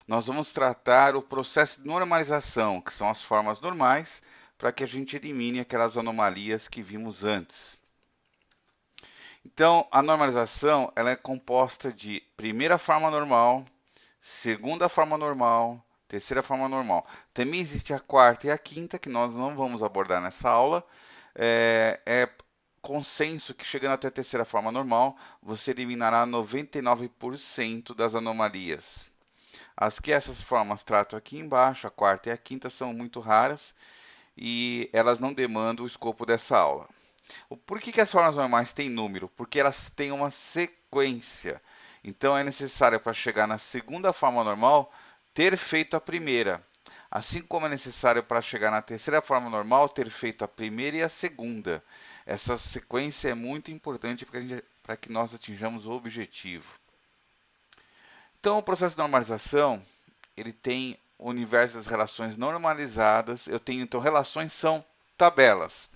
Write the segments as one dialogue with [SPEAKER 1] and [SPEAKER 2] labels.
[SPEAKER 1] nós vamos tratar o processo de normalização, que são as formas normais, para que a gente elimine aquelas anomalias que vimos antes. Então, a normalização ela é composta de primeira forma normal, segunda forma normal, terceira forma normal. Também existe a quarta e a quinta, que nós não vamos abordar nessa aula. É consenso que chegando até a terceira forma normal, você eliminará 99% das anomalias. As que essas formas trato aqui embaixo, a quarta e a quinta, são muito raras e elas não demandam o escopo dessa aula. Por que as formas normais têm número? Porque elas têm uma sequência. Então é necessário para chegar na segunda forma normal ter feito a primeira. Assim como é necessário para chegar na terceira forma normal ter feito a primeira e a segunda. Essa sequência é muito importante para que nós atinjamos o objetivo. Então o processo de normalização ele tem o universo das relações normalizadas. Eu tenho então relações são tabelas.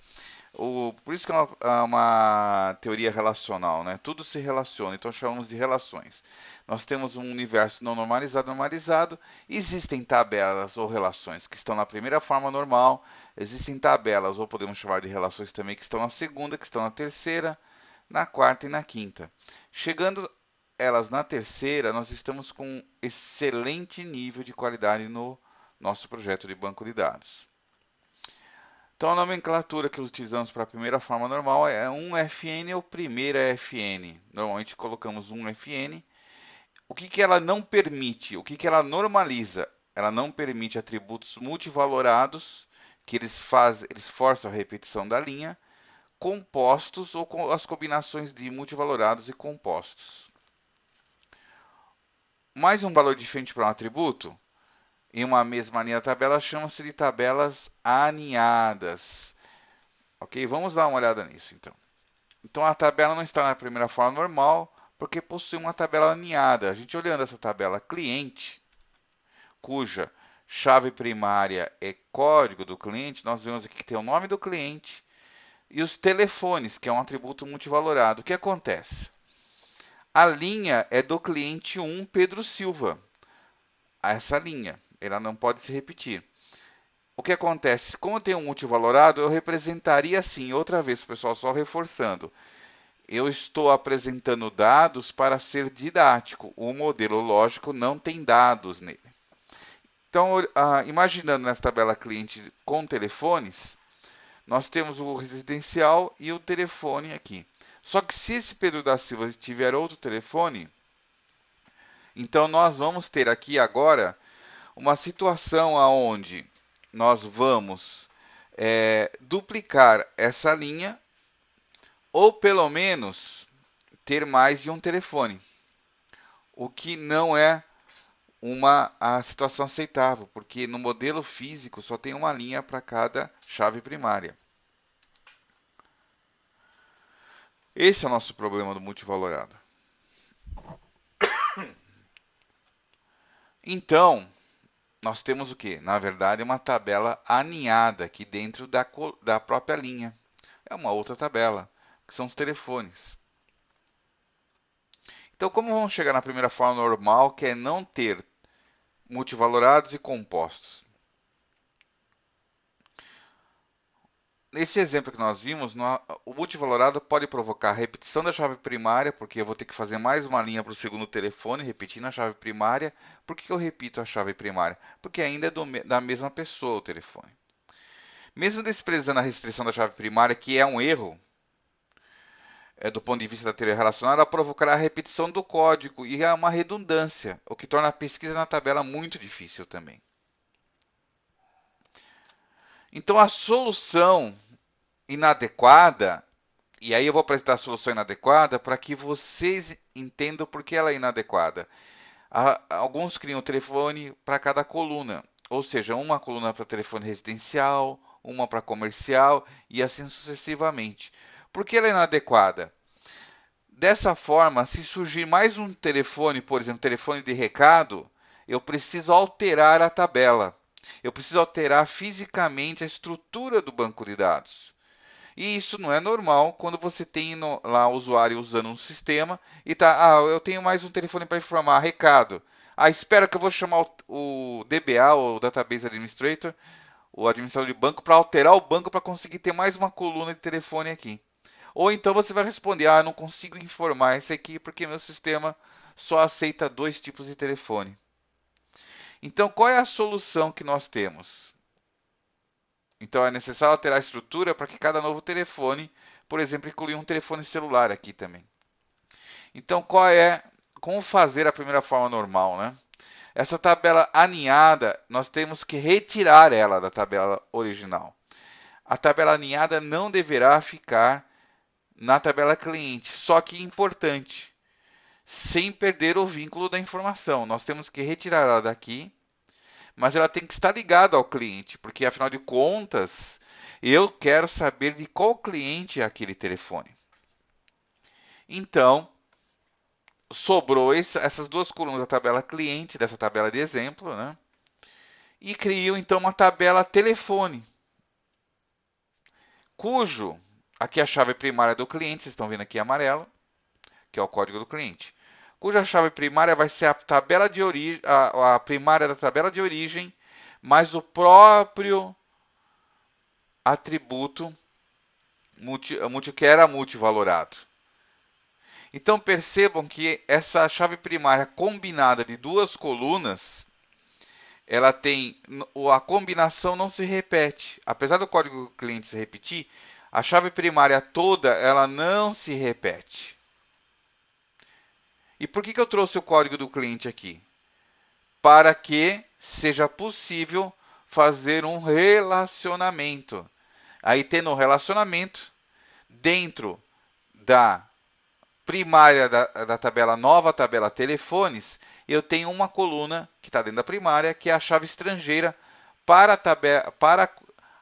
[SPEAKER 1] Por isso que é uma teoria relacional, né? Tudo se relaciona, então chamamos de relações. Nós temos um universo não normalizado, normalizado. Existem tabelas ou relações que estão na primeira forma normal. Existem tabelas, ou podemos chamar de relações também, que estão na segunda, que estão na terceira, na quarta e na quinta. Chegando elas na terceira, nós estamos com um excelente nível de qualidade no nosso projeto de banco de dados. Então, a nomenclatura que utilizamos para a primeira forma normal é 1FN ou primeira FN. Normalmente colocamos 1FN. O que ela não permite? O que ela normaliza? Ela não permite atributos multivalorados, que eles forçam a repetição da linha, compostos ou as combinações de multivalorados e compostos. Mais um valor diferente para um atributo, em uma mesma linha da tabela, chama-se de tabelas aninhadas. Ok? Vamos dar uma olhada nisso, então. Então, a tabela não está na primeira forma normal, porque possui uma tabela aninhada. A gente olhando essa tabela cliente, cuja chave primária é código do cliente, nós vemos aqui que tem o nome do cliente e os telefones, que é um atributo multivalorado. O que acontece? A linha é do cliente 1, Pedro Silva. Essa linha, ela não pode se repetir. O que acontece? Como eu tenho um multivalorado, eu representaria assim, outra vez, pessoal, só reforçando. Eu estou apresentando dados para ser didático. O modelo lógico não tem dados nele. Então, imaginando nessa tabela cliente com telefones, nós temos o residencial e o telefone aqui. Só que se esse Pedro da Silva tiver outro telefone, então nós vamos ter aqui agora uma situação onde nós vamos duplicar essa linha ou pelo menos ter mais de um telefone, o que não é a situação aceitável, porque no modelo físico só tem uma linha para cada chave primária. Esse é o nosso problema do multivalorado. Então, nós temos o que? Na verdade, uma tabela aninhada aqui dentro da própria linha. É uma outra tabela, que são os telefones. Então, como vamos chegar na primeira forma normal, que é não ter multivalorados e compostos? Nesse exemplo que nós vimos, o multivalorado pode provocar repetição da chave primária, porque eu vou ter que fazer mais uma linha para o segundo telefone, repetindo a chave primária. Por que eu repito a chave primária? Porque ainda é da mesma pessoa o telefone. Mesmo desprezando a restrição da chave primária, que é um erro, do ponto de vista da teoria relacional, ela provocará a repetição do código e é uma redundância, o que torna a pesquisa na tabela muito difícil também. Então, a solução inadequada, e aí eu vou apresentar a solução inadequada para que vocês entendam por que ela é inadequada. Alguns criam um telefone para cada coluna, ou seja, uma coluna para telefone residencial, uma para comercial e assim sucessivamente. Por que ela é inadequada? Dessa forma, se surgir mais um telefone, por exemplo, telefone de recado, eu preciso alterar a tabela. Eu preciso alterar fisicamente a estrutura do banco de dados. E isso não é normal quando você tem lá o usuário usando um sistema e tá, eu tenho mais um telefone para informar, recado. Ah, espera que eu vou chamar o DBA, o Database Administrator, o administrador de banco, para alterar o banco para conseguir ter mais uma coluna de telefone aqui. Ou então você vai responder, ah, não consigo informar esse aqui porque meu sistema só aceita 2 tipos de telefone. Então, qual é a solução que nós temos? Então, é necessário alterar a estrutura para que cada novo telefone, por exemplo, incluir um telefone celular aqui também. Então, como fazer a primeira forma normal, né? Essa tabela aninhada, nós temos que retirar ela da tabela original. A tabela aninhada não deverá ficar na tabela cliente, só que importante, sem perder o vínculo da informação. Nós temos que retirar ela daqui, mas ela tem que estar ligada ao cliente, porque afinal de contas, eu quero saber de qual cliente é aquele telefone. Então, sobrou essas 2 colunas da tabela cliente, dessa tabela de exemplo, né? E criou então uma tabela telefone, cujo, aqui a chave primária do cliente, vocês estão vendo aqui em amarelo, que é o código do cliente, cuja chave primária vai ser a tabela de origem, a primária da tabela de origem, mais o próprio atributo que era multivalorado. Então percebam que essa chave primária combinada de 2 colunas, ela tem a combinação não se repete. Apesar do código do cliente se repetir, a chave primária toda ela não se repete. E por que eu trouxe o código do cliente aqui? Para que seja possível fazer um relacionamento. Aí tendo um relacionamento dentro da primária da tabela nova, tabela telefones, eu tenho uma coluna que está dentro da primária, que é a chave estrangeira para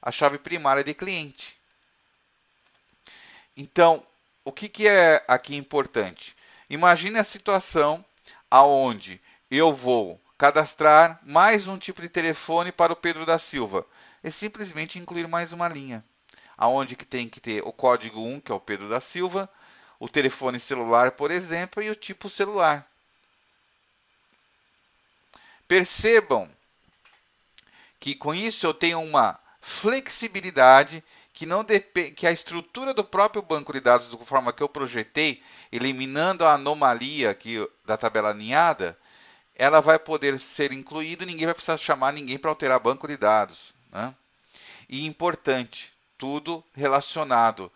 [SPEAKER 1] a chave primária de cliente. Então, o que é aqui importante? Imagine a situação aonde eu vou cadastrar mais um tipo de telefone para o Pedro da Silva. É simplesmente incluir mais uma linha, aonde que tem que ter o código 1, que é o Pedro da Silva, o telefone celular, por exemplo, e o tipo celular. Percebam que com isso eu tenho uma flexibilidade que a estrutura do próprio banco de dados, da forma que eu projetei, eliminando a anomalia aqui da tabela aninhada, ela vai poder ser incluída e ninguém vai precisar chamar ninguém para alterar banco de dados, né? E importante, tudo relacionado.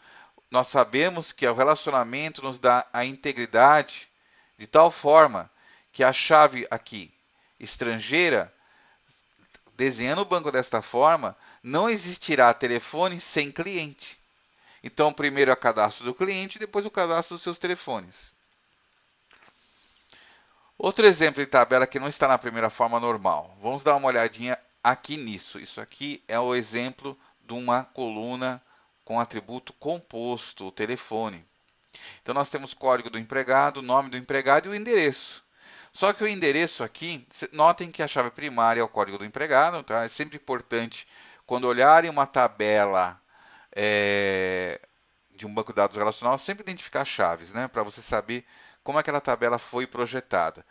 [SPEAKER 1] Nós sabemos que o relacionamento nos dá a integridade de tal forma que a chave aqui estrangeira, desenhando o banco desta forma, não existirá telefone sem cliente. Então, primeiro é o cadastro do cliente, depois o cadastro dos seus telefones. Outro exemplo de tabela que não está na primeira forma normal. Vamos dar uma olhadinha aqui nisso. Isso aqui é o exemplo de uma coluna com atributo composto, o telefone. Então nós temos o código do empregado, o nome do empregado e o endereço. Só que o endereço aqui, notem que a chave primária é o código do empregado, tá? É sempre importante, quando olharem uma tabela de um banco de dados relacional, sempre identificar chaves, né? Para você saber como aquela tabela foi projetada.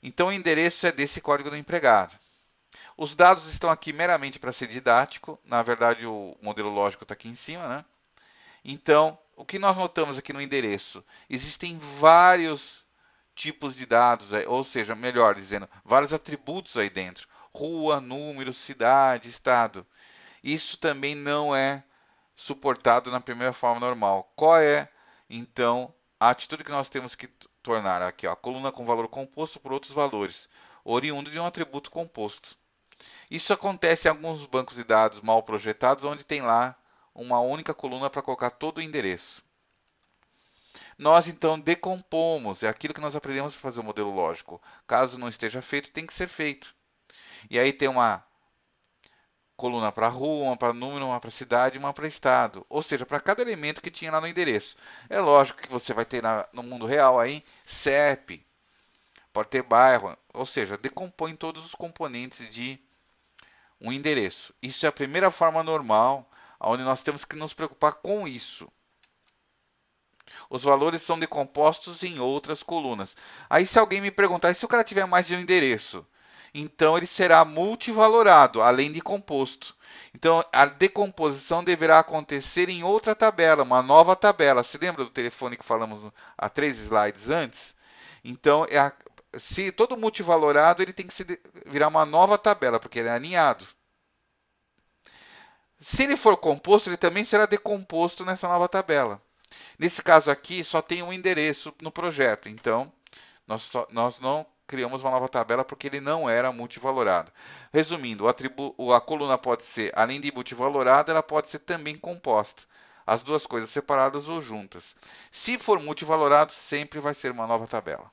[SPEAKER 1] Então o endereço é desse código do empregado. Os dados estão aqui meramente para ser didático, na verdade o modelo lógico está aqui em cima, né? Então, o que nós notamos aqui no endereço? Existem vários tipos de dados, ou seja, melhor dizendo, vários atributos aí dentro. Rua, número, cidade, estado. Isso também não é suportado na primeira forma normal. Qual é, então, a atitude que nós temos que tornar aqui? Ó, a coluna com valor composto por outros valores, oriundo de um atributo composto. Isso acontece em alguns bancos de dados mal projetados, onde tem lá uma única coluna para colocar todo o endereço. Nós então decompomos, é aquilo que nós aprendemos para fazer o modelo lógico. Caso não esteja feito, tem que ser feito. E aí tem uma coluna para rua, uma para número, uma para cidade, uma para estado. Ou seja, para cada elemento que tinha lá no endereço. É lógico que você vai ter no mundo real aí CEP, pode ter bairro, ou seja, decompõe todos os componentes de um endereço. Isso é a primeira forma normal, onde nós temos que nos preocupar com isso. Os valores são decompostos em outras colunas. Aí se alguém me perguntar, e se o cara tiver mais de um endereço? Então ele será multivalorado, além de composto. Então a decomposição deverá acontecer em outra tabela, uma nova tabela. Se lembra do telefone que falamos há 3 slides antes? Então, se todo multivalorado, ele tem que virar uma nova tabela, porque ele é alinhado. Se ele for composto, ele também será decomposto nessa nova tabela. Nesse caso aqui, só tem um endereço no projeto, então nós não criamos uma nova tabela porque ele não era multivalorado. Resumindo, a coluna pode ser, além de multivalorada, ela pode ser também composta. As duas coisas separadas ou juntas. Se for multivalorado, sempre vai ser uma nova tabela.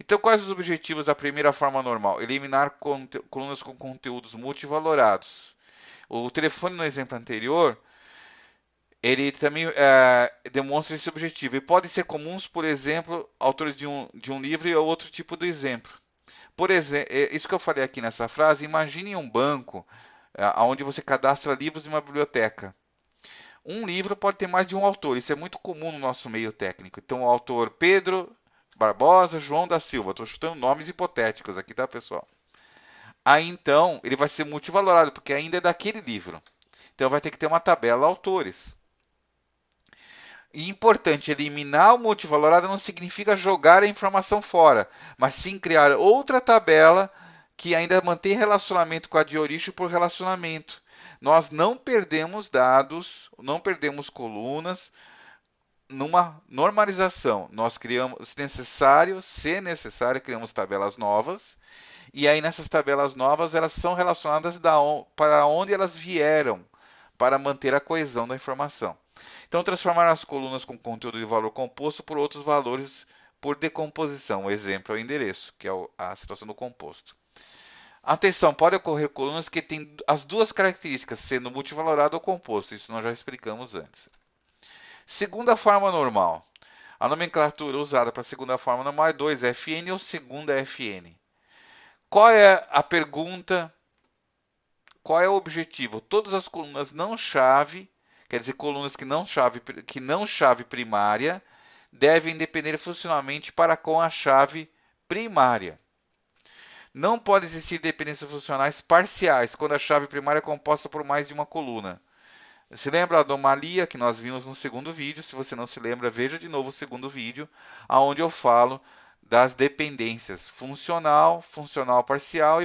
[SPEAKER 1] Então, quais os objetivos da primeira forma normal? Eliminar colunas com conteúdos multivalorados. O telefone no exemplo anterior, ele também demonstra esse objetivo. E podem ser comuns, por exemplo, autores de um livro e outro tipo de exemplo. Por exemplo, isso que eu falei aqui nessa frase, imagine um banco onde você cadastra livros de uma biblioteca. Um livro pode ter mais de um autor, isso é muito comum no nosso meio técnico. Então, o autor Pedro Barbosa, João da Silva. Estou chutando nomes hipotéticos aqui, tá, pessoal? Aí, então, ele vai ser multivalorado, porque ainda é daquele livro. Então, vai ter que ter uma tabela autores. E importante, eliminar o multivalorado não significa jogar a informação fora, mas sim criar outra tabela que ainda mantém relacionamento com a de origem por relacionamento. Nós não perdemos dados, não perdemos colunas numa normalização. Nós criamos, se necessário, criamos tabelas novas. E aí nessas tabelas novas elas são relacionadas para onde elas vieram, para manter a coesão da informação. Então, transformar as colunas com conteúdo de valor composto por outros valores por decomposição. O exemplo é o endereço, que é a situação do composto. Atenção, pode ocorrer colunas que têm as duas características, sendo multivalorado ou composto. Isso nós já explicamos antes. Segunda forma normal. A nomenclatura usada para a segunda forma normal é 2FN ou segunda FN. Qual é a pergunta? Qual é o objetivo? Todas as colunas não chave, quer dizer, colunas que não chave primária, devem depender funcionalmente para com a chave primária. Não pode existir dependências funcionais parciais quando a chave primária é composta por mais de uma coluna. Se lembra a anomalia que nós vimos no segundo vídeo? Se você não se lembra, veja de novo o segundo vídeo, onde eu falo das dependências funcional, funcional parcial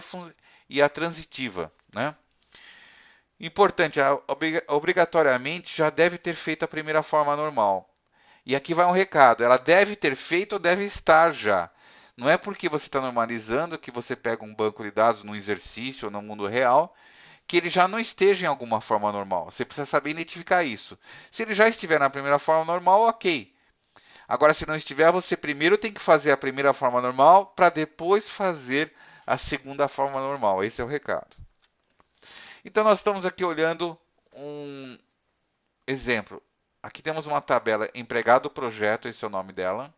[SPEAKER 1] e a transitiva, né? Importante, obrigatoriamente já deve ter feito a primeira forma normal. E aqui vai um recado, ela deve ter feito ou deve estar já. Não é porque você está normalizando que você pega um banco de dados num exercício ou no mundo real, que ele já não esteja em alguma forma normal. Você precisa saber identificar isso. Se ele já estiver na primeira forma normal, ok. Agora, se não estiver, você primeiro tem que fazer a primeira forma normal para depois fazer a segunda forma normal. Esse é o recado. Então, nós estamos aqui olhando um exemplo. Aqui temos uma tabela empregado projeto, esse é o nome dela.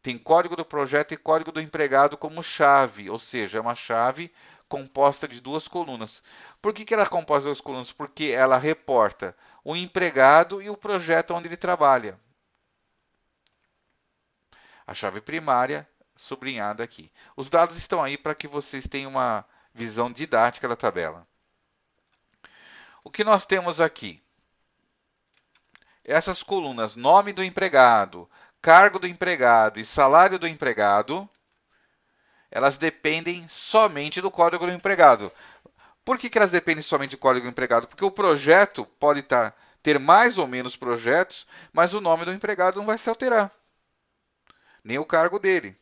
[SPEAKER 1] Tem código do projeto e código do empregado como chave, ou seja, é uma chave composta de duas colunas. Por que ela é composta de duas colunas? Porque ela reporta o empregado e o projeto onde ele trabalha. A chave primária sublinhada aqui. Os dados estão aí para que vocês tenham uma visão didática da tabela. O que nós temos aqui? Essas colunas, nome do empregado, cargo do empregado e salário do empregado, elas dependem somente do código do empregado. Por que elas dependem somente do código do empregado? Porque o projeto pode ter mais ou menos projetos, mas o nome do empregado não vai se alterar, nem o cargo dele,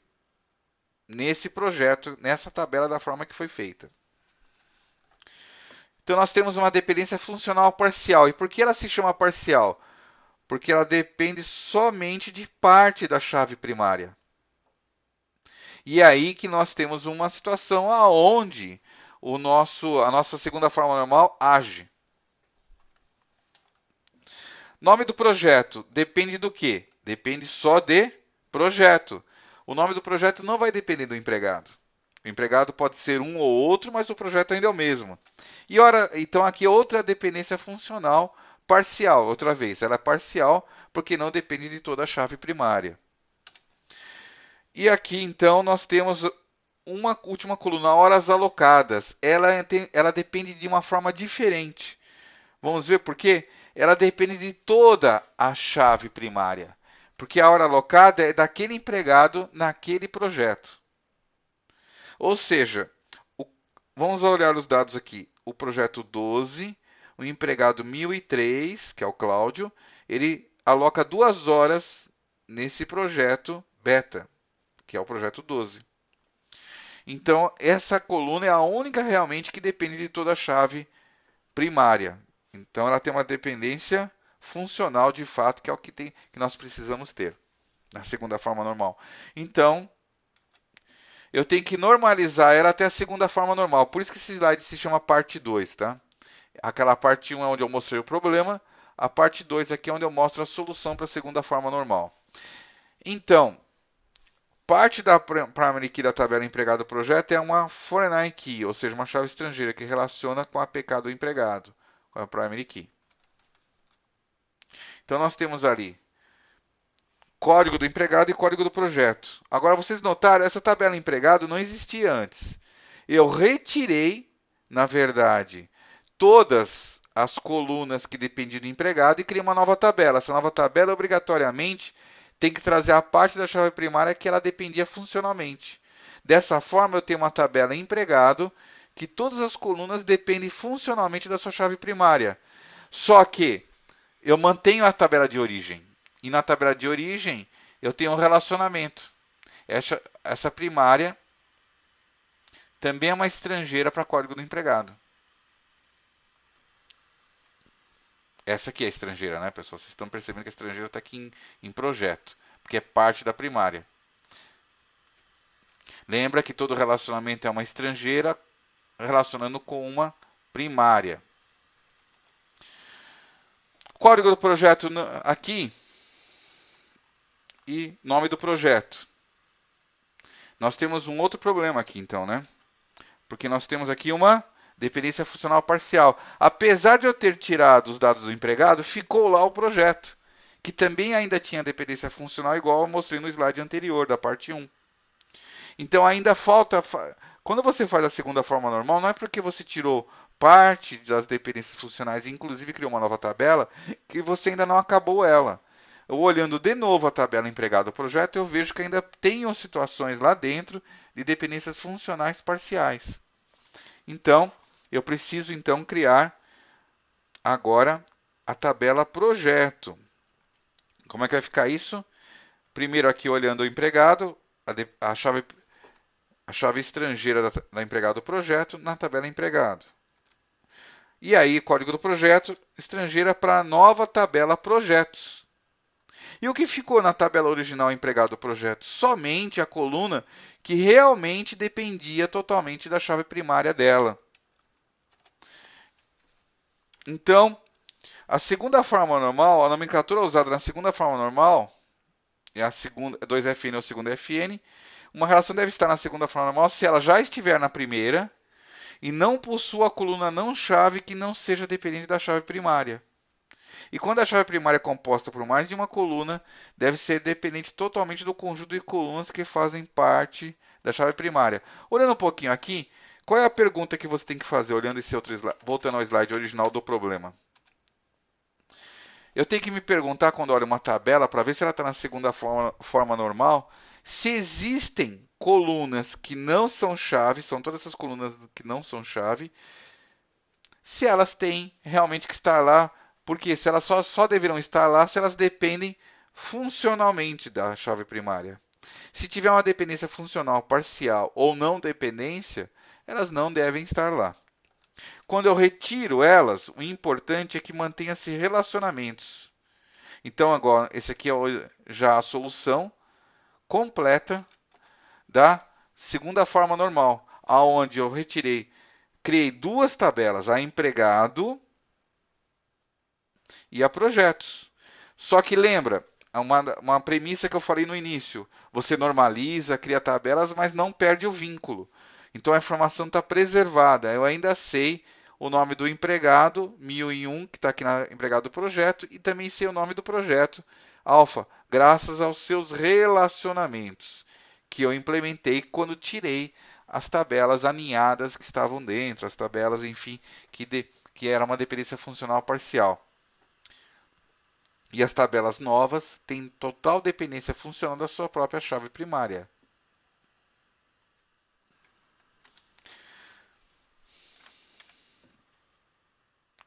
[SPEAKER 1] nesse projeto, nessa tabela da forma que foi feita. Então nós temos uma dependência funcional parcial. E por que ela se chama parcial? Porque ela depende somente de parte da chave primária. E é aí que nós temos uma situação aonde a nossa segunda forma normal age. Nome do projeto depende do quê? Depende só de projeto. O nome do projeto não vai depender do empregado. O empregado pode ser um ou outro, mas o projeto ainda é o mesmo. Então aqui outra dependência funcional parcial, outra vez, ela é parcial porque não depende de toda a chave primária. E aqui, então, nós temos uma última coluna, horas alocadas. Ela depende de uma forma diferente. Vamos ver por quê? Ela depende de toda a chave primária. Porque a hora alocada é daquele empregado naquele projeto. Ou seja, vamos olhar os dados aqui. O projeto 12, o empregado 1003, que é o Cláudio, ele aloca 2 horas nesse projeto beta, que é o projeto 12. Então, essa coluna é a única realmente que depende de toda a chave primária. Então, ela tem uma dependência funcional de fato, que é o que nós precisamos ter na segunda forma normal. Então, eu tenho que normalizar ela até a segunda forma normal. Por isso que esse slide se chama parte 2, tá? Aquela parte 1 é onde eu mostrei o problema. A parte 2 aqui é onde eu mostro a solução para a segunda forma normal. Então, parte da primary key da tabela empregado projeto é uma foreign key, ou seja, uma chave estrangeira que relaciona com a APK do empregado, com a primary key. Então, nós temos ali código do empregado e código do projeto. Agora, vocês notaram, essa tabela empregado não existia antes. Eu retirei, na verdade, todas as colunas que dependiam do empregado e criei uma nova tabela. Essa nova tabela, obrigatoriamente, tem que trazer a parte da chave primária que ela dependia funcionalmente. Dessa forma, eu tenho uma tabela empregado que todas as colunas dependem funcionalmente da sua chave primária. Só que eu mantenho a tabela de origem. E na tabela de origem, eu tenho um relacionamento. Essa primária também é uma estrangeira para código do empregado. Essa aqui é a estrangeira, né, pessoal? Vocês estão percebendo que a estrangeira está aqui em projeto, porque é parte da primária. Lembra que todo relacionamento é uma estrangeira relacionando com uma primária. Código do projeto aqui e nome do projeto. Nós temos um outro problema aqui, então, né? Porque nós temos aqui uma dependência funcional parcial. Apesar de eu ter tirado os dados do empregado, ficou lá o projeto, que também ainda tinha dependência funcional, igual eu mostrei no slide anterior, da parte 1. Então, ainda falta... Quando você faz a segunda forma normal, não é porque você tirou parte das dependências funcionais e inclusive criou uma nova tabela, que você ainda não acabou ela. Eu, olhando de novo a tabela empregado projeto, eu vejo que ainda tenho situações lá dentro de dependências funcionais parciais. Então, eu preciso então criar agora a tabela projeto. Como é que vai ficar isso? Primeiro aqui olhando o empregado, a chave estrangeira da empregado projeto na tabela empregado. E aí, código do projeto, estrangeira para a nova tabela projetos. E o que ficou na tabela original empregado projeto? Somente a coluna que realmente dependia totalmente da chave primária dela. Então, a segunda forma normal, a nomenclatura usada na segunda forma normal, é a segunda, 2FN ou segunda FN, uma relação deve estar na segunda forma normal se ela já estiver na primeira e não possua a coluna não chave que não seja dependente da chave primária. E quando a chave primária é composta por mais de uma coluna, deve ser dependente totalmente do conjunto de colunas que fazem parte da chave primária. Olhando um pouquinho aqui, qual é a pergunta que você tem que fazer, olhando esse outro slide, voltando ao slide original do problema? Eu tenho que me perguntar, quando olho uma tabela, para ver se ela está na segunda forma normal, se existem colunas que não são chave, são todas essas colunas que não são chave, se elas têm realmente que estar lá, porque se elas só deverão estar lá se elas dependem funcionalmente da chave primária. Se tiver uma dependência funcional parcial ou não dependência, elas não devem estar lá. Quando eu retiro elas, o importante é que mantenha-se relacionamentos. Então, agora, esse aqui é já a solução completa da segunda forma normal, aonde eu criei duas tabelas, a empregado e a projetos. Só que lembra, uma premissa que eu falei no início, você normaliza, cria tabelas, mas não perde o vínculo. Então a informação está preservada, eu ainda sei o nome do empregado, 1001, que está aqui na empregado do projeto, e também sei o nome do projeto, alfa, graças aos seus relacionamentos, que eu implementei quando tirei as tabelas aninhadas que estavam dentro, as tabelas, enfim, que era uma dependência funcional parcial. E as tabelas novas têm total dependência funcional da sua própria chave primária.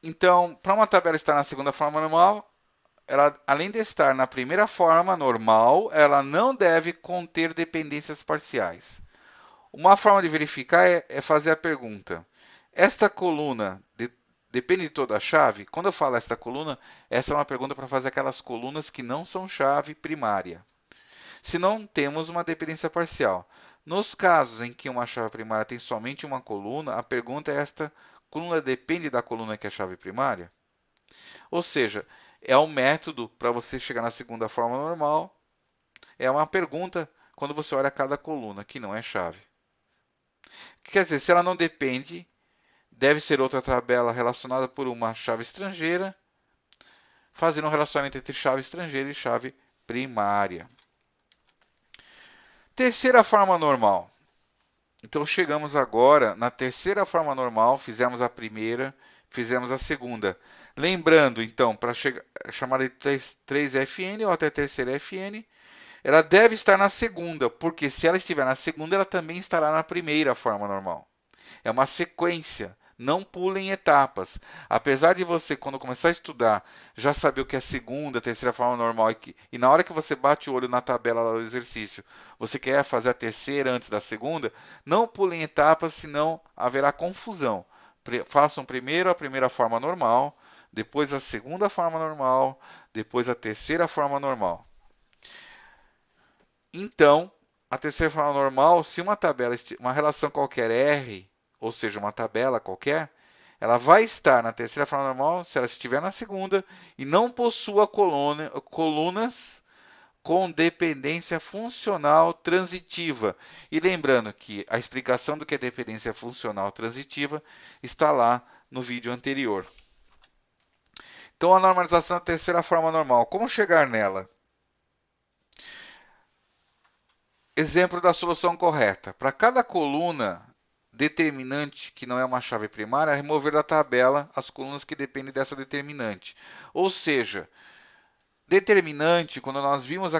[SPEAKER 1] Então, para uma tabela estar na segunda forma normal, ela, além de estar na primeira forma normal, ela não deve conter dependências parciais. Uma forma de verificar é fazer a pergunta: esta coluna depende de toda a chave? Quando eu falo esta coluna, essa é uma pergunta para fazer aquelas colunas que não são chave primária. Se não, temos uma dependência parcial. Nos casos em que uma chave primária tem somente uma coluna, a pergunta é: esta coluna depende da coluna que é a chave primária? Ou seja, é um método para você chegar na segunda forma normal. É uma pergunta quando você olha cada coluna, que não é chave. Quer dizer, se ela não depende, deve ser outra tabela relacionada por uma chave estrangeira, fazendo um relacionamento entre chave estrangeira e chave primária. Terceira forma normal. Então chegamos agora na terceira forma normal, fizemos a primeira, fizemos a segunda. Lembrando, então, para chamar de 3FN ou até terceira FN, ela deve estar na segunda, porque se ela estiver na segunda, ela também estará na primeira forma normal. É uma sequência. Não pulem etapas. Apesar de você, quando começar a estudar, já saber o que é segunda, terceira forma normal e na hora que você bate o olho na tabela do exercício, você quer fazer a terceira antes da segunda, não pulem etapas, senão haverá confusão. Façam primeiro a primeira forma normal, depois a segunda forma normal, depois a terceira forma normal. Então, a terceira forma normal, se uma tabela, uma relação qualquer R, ou seja, uma tabela qualquer, ela vai estar na terceira forma normal se ela estiver na segunda e não possua colunas com dependência funcional transitiva. E lembrando que a explicação do que é dependência funcional transitiva está lá no vídeo anterior. Então, a normalização da terceira forma normal. Como chegar nela? Exemplo da solução correta. Para cada coluna determinante que não é uma chave primária, remover da tabela as colunas que dependem dessa determinante. Ou seja, determinante, quando nós vimos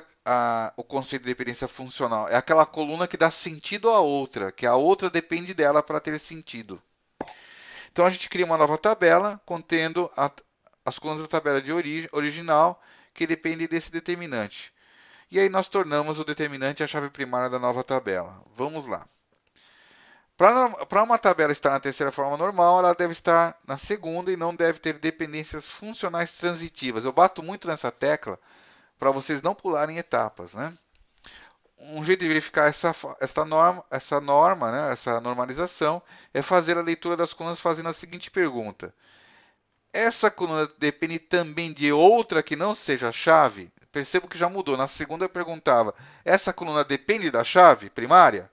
[SPEAKER 1] o conceito de dependência funcional, é aquela coluna que dá sentido à outra, que a outra depende dela para ter sentido. Então a gente cria uma nova tabela contendo as colunas da tabela de original que dependem desse determinante. E aí nós tornamos o determinante a chave primária da nova tabela. Vamos lá. Para uma tabela estar na terceira forma normal, ela deve estar na segunda e não deve ter dependências funcionais transitivas. Eu bato muito nessa tecla para vocês não pularem etapas, né? Um jeito de verificar essa norma, né, essa normalização, é fazer a leitura das colunas fazendo a seguinte pergunta: essa coluna depende também de outra que não seja a chave? Percebo que já mudou. Na segunda eu perguntava: essa coluna depende da chave primária?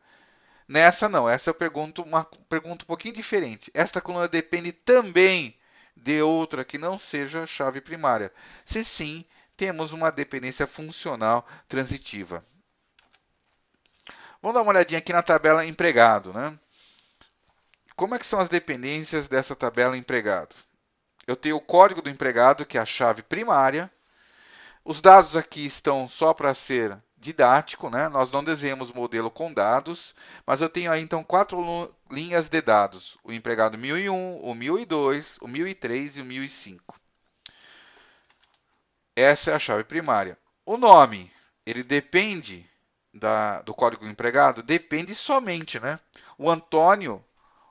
[SPEAKER 1] Nessa não, essa eu pergunto uma pergunta um pouquinho diferente. Esta coluna depende também de outra que não seja a chave primária? Se sim, temos uma dependência funcional transitiva. Vamos dar uma olhadinha aqui na tabela empregado, né? Como é que são as dependências dessa tabela empregado? Eu tenho o código do empregado, que é a chave primária. Os dados aqui estão só para ser didático, né? Nós não desenhamos modelo com dados, mas eu tenho aí então 4 linhas de dados: o empregado 1001, o 1002, o 1003 e o 1005. Essa é a chave primária. O nome, ele depende do código do empregado? Depende somente, né? O Antônio,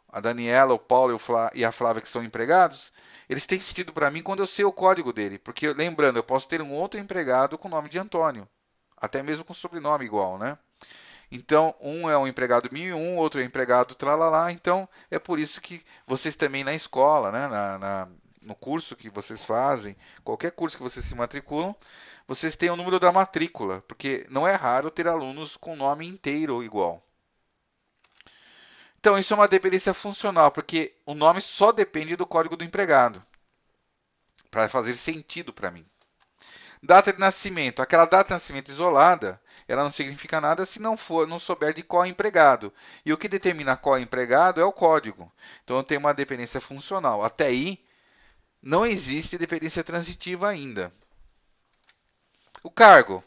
[SPEAKER 1] a Daniela, o Paulo e a Flávia, que são empregados, eles têm sentido para mim quando eu sei o código dele. Porque, lembrando, eu posso ter um outro empregado com o nome de Antônio. Até mesmo com sobrenome igual, né? Então, um é um empregado 1001, outro é um empregado tralalá. Então, é por isso que vocês também na escola, né? No curso que vocês fazem, qualquer curso que vocês se matriculam, vocês têm o número da matrícula. Porque não é raro ter alunos com nome inteiro igual. Então, isso é uma dependência funcional, porque o nome só depende do código do empregado, para fazer sentido para mim. Data de nascimento. Aquela data de nascimento isolada, ela não significa nada se não souber de qual é empregado. E o que determina qual é empregado é o código. Então, eu tenho uma dependência funcional. Até aí, não existe dependência transitiva ainda. O cargo.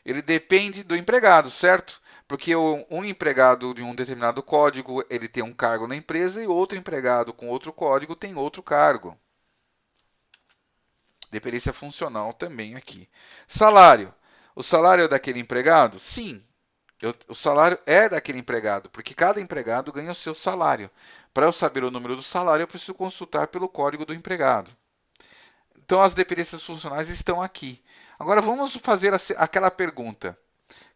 [SPEAKER 1] Ele depende do empregado, certo? Porque um empregado de um determinado código, ele tem um cargo na empresa e outro empregado com outro código tem outro cargo. Dependência funcional também aqui. Salário. O salário é daquele empregado? Sim, o salário é daquele empregado, porque cada empregado ganha o seu salário. Para eu saber o número do salário, eu preciso consultar pelo código do empregado. Então, as dependências funcionais estão aqui. Agora, vamos fazer aquela pergunta.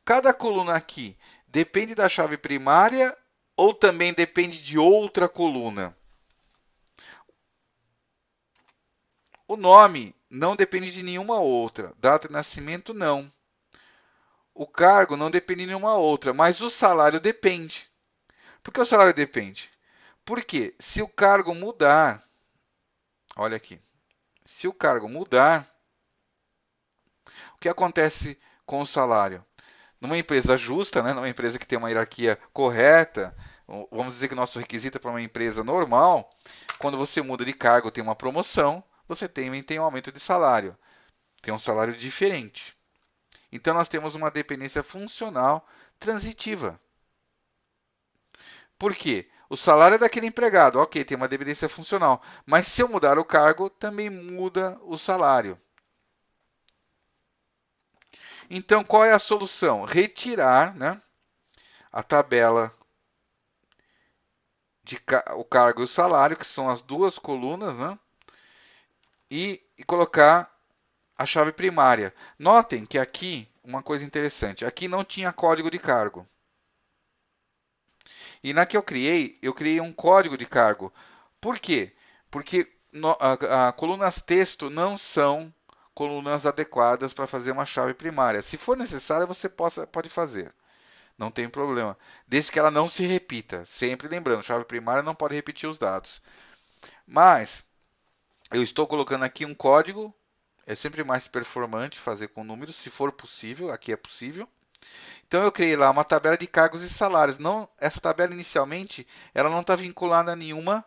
[SPEAKER 1] Cada coluna aqui depende da chave primária ou também depende de outra coluna? O nome não depende de nenhuma outra. Data de nascimento, não. O cargo não depende de nenhuma outra, mas o salário depende. Por que o salário depende? Porque se o cargo mudar, olha aqui, se o cargo mudar, o que acontece com o salário? Numa empresa justa, né, numa empresa que tem uma hierarquia correta, vamos dizer que o nosso requisito é para uma empresa normal, quando você muda de cargo, tem uma promoção, você tem um aumento de salário, tem um salário diferente. Então nós temos uma dependência funcional transitiva. Por quê? O salário é daquele empregado, ok, tem uma dependência funcional, mas se eu mudar o cargo, também muda o salário. Então qual é a solução? Retirar, né, a tabela de o cargo e o salário, que são as duas colunas, né? E colocar a chave primária. Notem que aqui, uma coisa interessante, aqui não tinha código de cargo. E na que eu criei um código de cargo. Por quê? Porque colunas texto não são colunas adequadas para fazer uma chave primária. Se for necessário, você pode fazer. Não tem problema. Desde que ela não se repita. Sempre lembrando, chave primária não pode repetir os dados. Mas eu estou colocando aqui um código. É sempre mais performante fazer com números, se for possível. Aqui é possível. Então eu criei lá uma tabela de cargos e salários. Não, essa tabela inicialmente ela não está vinculada a nenhuma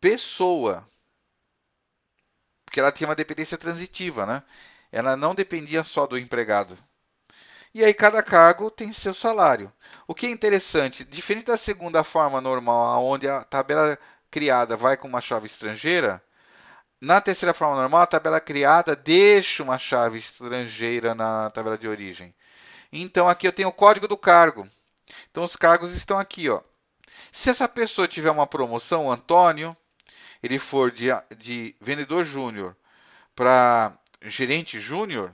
[SPEAKER 1] pessoa, porque ela tinha uma dependência transitiva, né? Ela não dependia só do empregado. E aí cada cargo tem seu salário. O que é interessante, diferente da segunda forma normal, onde a tabela criada vai com uma chave estrangeira, na terceira forma normal, a tabela criada deixa uma chave estrangeira na tabela de origem. Então aqui eu tenho o código do cargo. Então os cargos estão aqui, ó. Se essa pessoa tiver uma promoção, o Antônio, ele for de vendedor júnior para gerente júnior,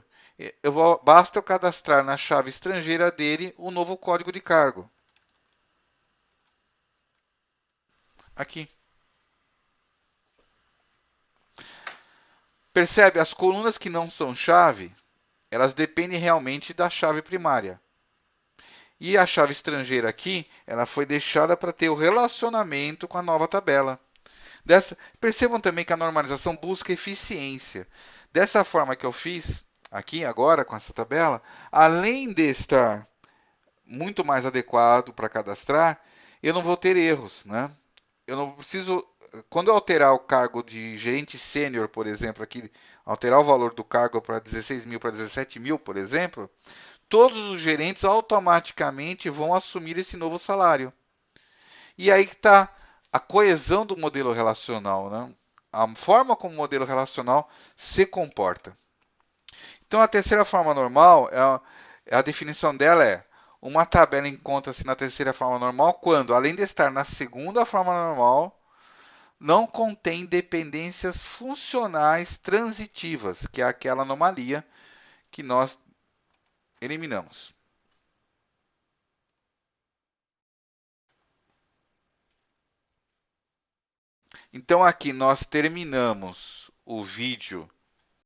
[SPEAKER 1] basta eu cadastrar na chave estrangeira dele o novo código de cargo. Aqui. Percebe? As colunas que não são chave, elas dependem realmente da chave primária. E a chave estrangeira aqui, ela foi deixada para ter o relacionamento com a nova tabela. Percebam também que a normalização busca eficiência. Dessa forma que eu fiz aqui agora com essa tabela, além de estar muito mais adequado para cadastrar, eu não vou ter erros, né? Eu não preciso, quando eu alterar o cargo de gerente sênior, por exemplo, aqui, alterar o valor do cargo para 16 mil para 17 mil, por exemplo, todos os gerentes automaticamente vão assumir esse novo salário. E aí que está a coesão do modelo relacional, né? A forma como o modelo relacional se comporta. Então, a terceira forma normal, a definição dela é uma tabela encontra-se na terceira forma normal quando, além de estar na segunda forma normal, não contém dependências funcionais transitivas, que é aquela anomalia que nós eliminamos. Então, aqui nós terminamos o vídeo